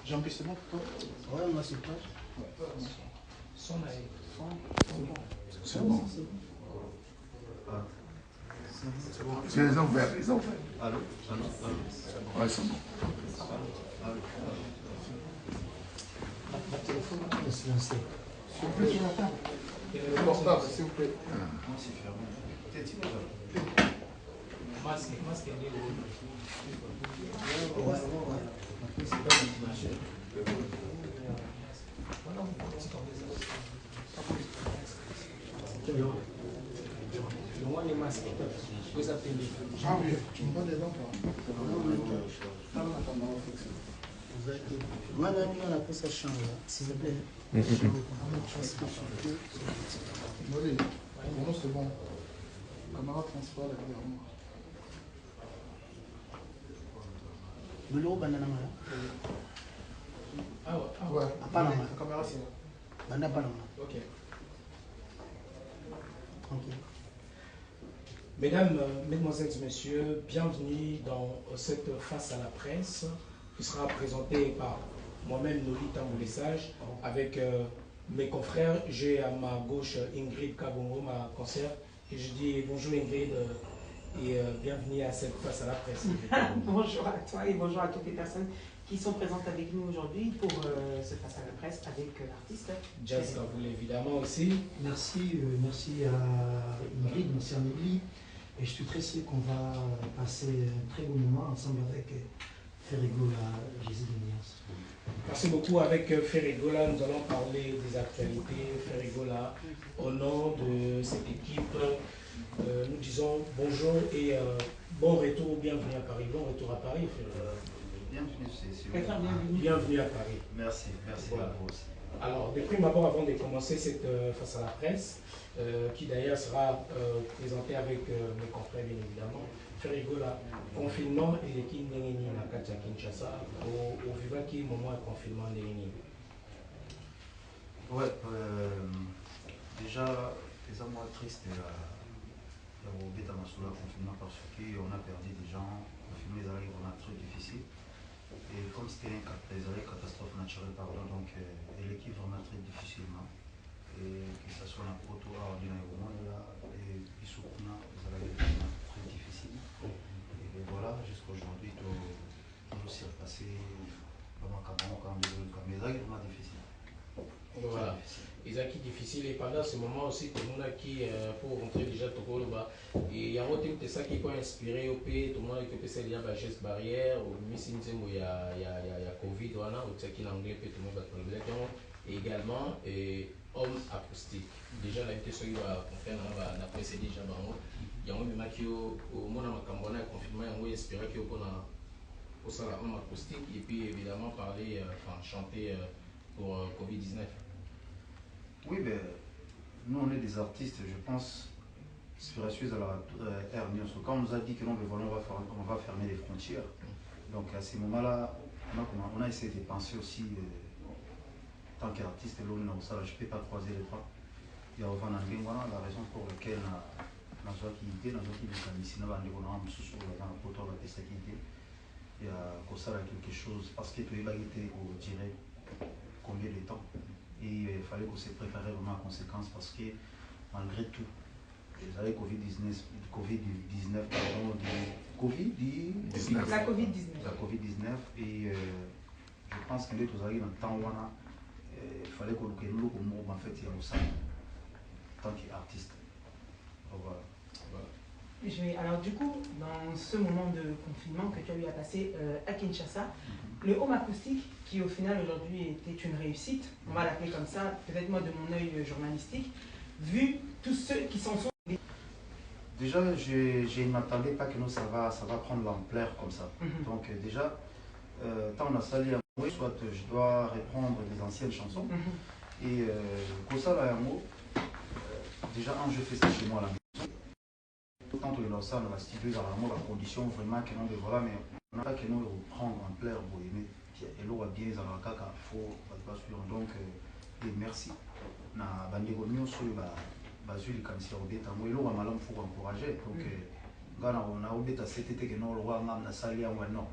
Jean-Pierre, c'est bon pour toi? Ouais, moi c'est toi. C'est bon. C'est bon. Ils ont ouvert, ils ont ouvert. Allô? Ouais, c'est bon. Le téléphone est silencieux. S'il vous plaît, sur la table. Le portable, s'il vous plaît. Moi, c'est fermé. Masque est Ah oui, tu me donnes des noms, toi. Moi, là, on a pris sa chambre, s'il vous plaît. Allez, pour nous, c'est bon. Caméra transfert derrière moi. Le lourd, banana, Ah ouais. Ouais, pas là. la caméra, c'est là. Banana, pas là. Ok. Tranquille. Mesdames, Mesdemoiselles et Messieurs, bienvenue dans cette face à la presse qui sera présentée par moi-même, Nolita Moulessage, avec mes confrères. J'ai à ma gauche Ingrid Kabongo, ma conseillère, et je dis bonjour Ingrid et bienvenue à cette face à la presse. Bonjour à toi et bonjour à toutes les personnes qui sont présentes avec nous aujourd'hui pour ce face à la presse avec l'artiste. Jazz Kaboul évidemment aussi. Merci, merci à Ingrid, merci à Nelly. Et je suis très sûr qu'on va passer un très bon moment ensemble avec Ferrigola, Jésus de Nias. Merci beaucoup. Avec Ferrigola, nous allons parler des actualités. Ferrigola, au nom de cette équipe, nous disons bonjour et bon retour, bienvenue à Paris. Bon retour à Paris, Ferrigola. Bienvenue à Paris. Merci Voilà. à vous aussi. Alors, de prime abord, avant de commencer cette face à la presse, qui d'ailleurs sera présentée avec mes confrères, bien évidemment, Ferrigola, confinement et l'équipe Néréni à Kinshasa, au vivant qui moment de confinement Néréni. Ouais, déjà, les mois tristes, il y a au confinement parce qu'on a perdu des gens, confinement, ils arrivent vraiment très difficile. Et comme c'était une catastrophe naturelle, pardon, donc l'équipe vraiment très difficilement. Et que ce soit un proto à et Issoukuna, ça va être très difficile. Et voilà, jusqu'à aujourd'hui, tout s'est repassé vraiment comme mais ça est vraiment difficile. Voilà. Et ça qui est difficile, et pendant ce moment aussi, tout le monde qui, pour rentrer déjà au Togoloba, et il y a un autre ça qui peut inspirer au pays, tout le monde qui peut s'aider à la geste barrière, ou il y a Covid, voilà, ou qui l'anglais, tout le monde va trouver et également homme acoustique. Déjà, la question qui va faire, on va précéder déjà, il y a un moment qui au monde a un confinement, on va espérer qu'il y a pour ça homme acoustique, et puis évidemment parler, enfin chanter pour Covid-19. Oui, ben, nous on est des artistes, je pense, inspiratieux à la RNIOS. Quand on nous a dit que non, mais voilà, on va fermer les frontières, donc à ces moments-là, on a essayé de penser aussi, en tant qu'artiste, je ne peux pas croiser les bras. Il y a voilà la raison pour laquelle il y a quelque chose, parce que tu es été au direct combien de temps. Et il fallait qu'on se prépare vraiment en conséquence parce que malgré tout, vous avez Covid-19, pardon, La Covid-19. Et je pense que nous avons un temps où il fallait qu'on nous en fait en tant qu'artiste. Voilà. Alors du coup, dans ce moment de confinement que tu as eu à passer à Kinshasa, le home acoustique, qui au final aujourd'hui était une réussite, on va l'appeler comme ça, peut-être moi de mon œil journalistique, vu tous ceux qui s'en sont... Déjà, je ne m'attendais pas que nous, ça va prendre l'ampleur comme ça. Donc déjà, tant on a sali un mot, soit je dois reprendre des anciennes chansons, et pour ça, là, un mot, déjà, je fais ça chez moi à la maison. Quand on est dans ça, on va stipuler dans la condition vraiment que nous de voilà, mais on n'a pas que nous reprendre ampleur pour aimer. Et l'eau va bien dans la caca, il faut pas suivre. Donc, merci. Na bandeko nyonso bazuli kanisi obeta mo elo malamu faut encourager donc ngana on a obeta c'était que non roi ngam na sali yango non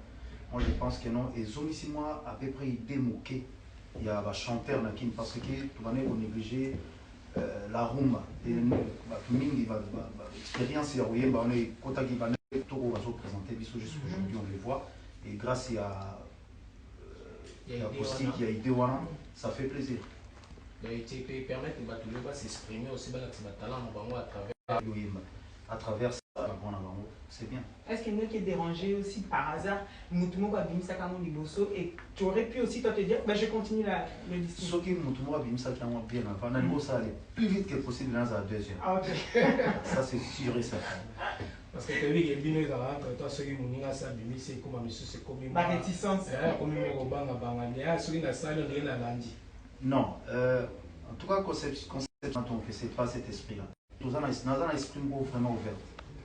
moi je pense que non. Et ici, moi, à peu près, il démoqué. Il y a un chanteur parce que tu vas négliger la rumba. Et l'expérience, il y a on est content qui va présenter, jusqu'aujourd'hui, on les voit. Et grâce à l'acoustique, il y a idée, ça fait plaisir. Et tu peux permettre de s'exprimer aussi à travers ça, c'est bien. Est-ce qu'il y en a qui est dérangé aussi par hasard, et tu aurais pu aussi toi te dire, ben, je continue le discours. Ce qui est bien avant, ça allait plus vite que possible dans la deuxième. Ah, ok. Ça c'est sûr et certain. Parce que tu as vu que bien toi ceux qui m'ont ça c'est comme monsieur c'est comme ma réticence. Comme non, en tout cas concept donc c'est pas cet esprit là. Nous avons un esprit vraiment ouvert.